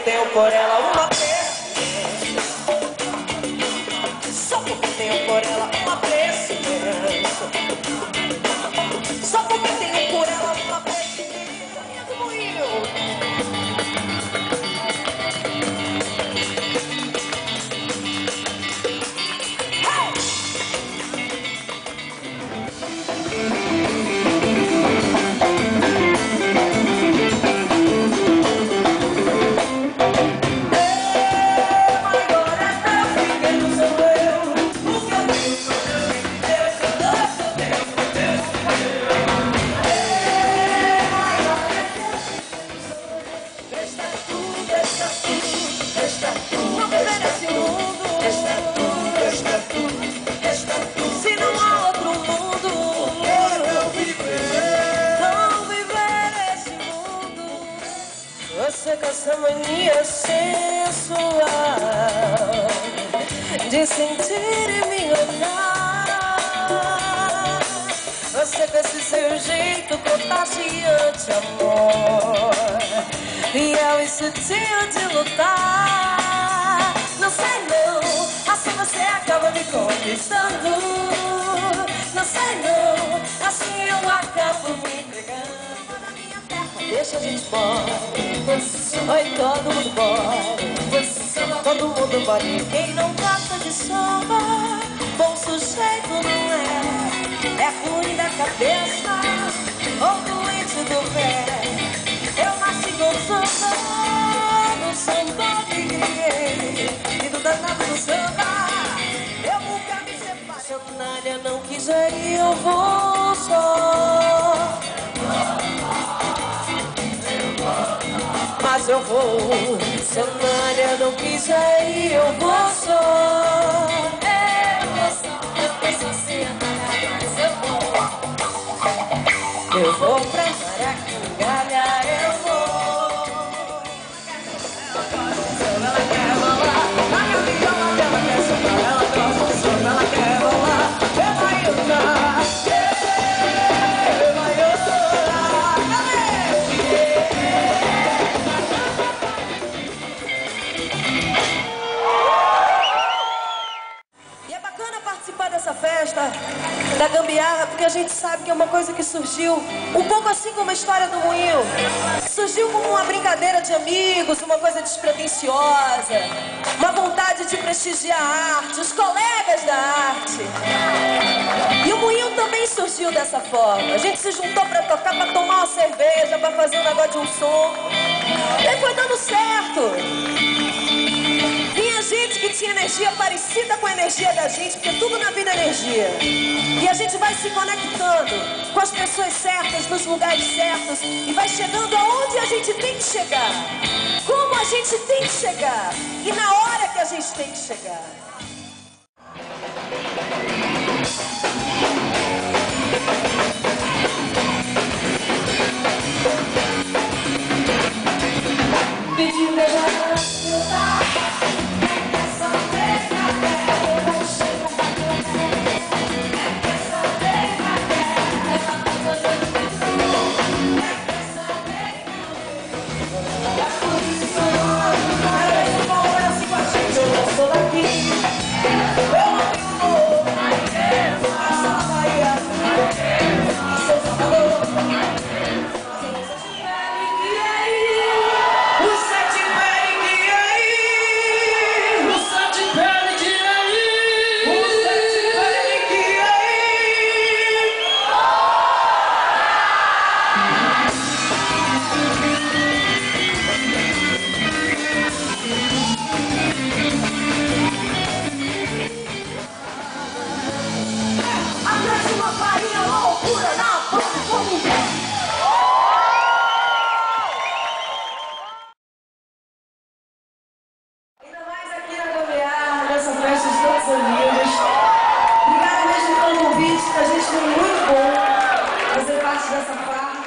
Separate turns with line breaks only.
tenho por ela uma preferência. Só porque tenho por ela uma preferência. Só porque tenho por ela uma preferência. Minha do moinho. Se não há outro mundo, não viver esse mundo. Você com essa mania sensual de sentir e me olhar. Você com esse seu jeito contagiante, amor, fiel e sutil de lutar. Não sei não, assim você acaba me conquistando. Não sei não, assim eu acabo me entregando. Na minha terra deixa a gente embora. Oi, todo mundo embora. Todo mundo pode. Quem não gosta de samba, bom sujeito não é. É ruim da cabeça ou doente do pé. Eu nasci com samba, no samba que criei. E do danado do samba, eu nunca me separei. Se a Nália não quiser ir, eu vou só. Mas eu vou. Se a Nália não quiser ir, eu vou só. Eu só sei a Nália, mas eu vou. Eu vou pra Maracangalha, eu vou. Ela quer rolar, na caminhada dela quer soltar. Ela gosta de samba, ela quer rolar. Vai usar, vai usar. E é bacana participar dessa festa da gambiarra, porque a gente sabe que é uma coisa que surgiu um pouco assim como a história do moinho. Surgiu como uma brincadeira de amigos, uma coisa despretensiosa, uma vontade de prestigiar a arte, os colegas da arte. E o moinho também surgiu dessa forma. A gente se juntou pra tocar, pra tomar uma cerveja, pra fazer um negócio de um som. E aí foi dando certo. Vinha gente que tinha energia parecida com a energia da gente, porque tudo na vida é energia. E a gente vai se conectando com as pessoas certas, nos lugares certos, e vai chegando aonde a gente tem que chegar, como a gente tem que chegar, e na hora que a gente tem que chegar. Obrigada mesmo pelo convite, pra gente foi muito bom fazer parte dessa parte.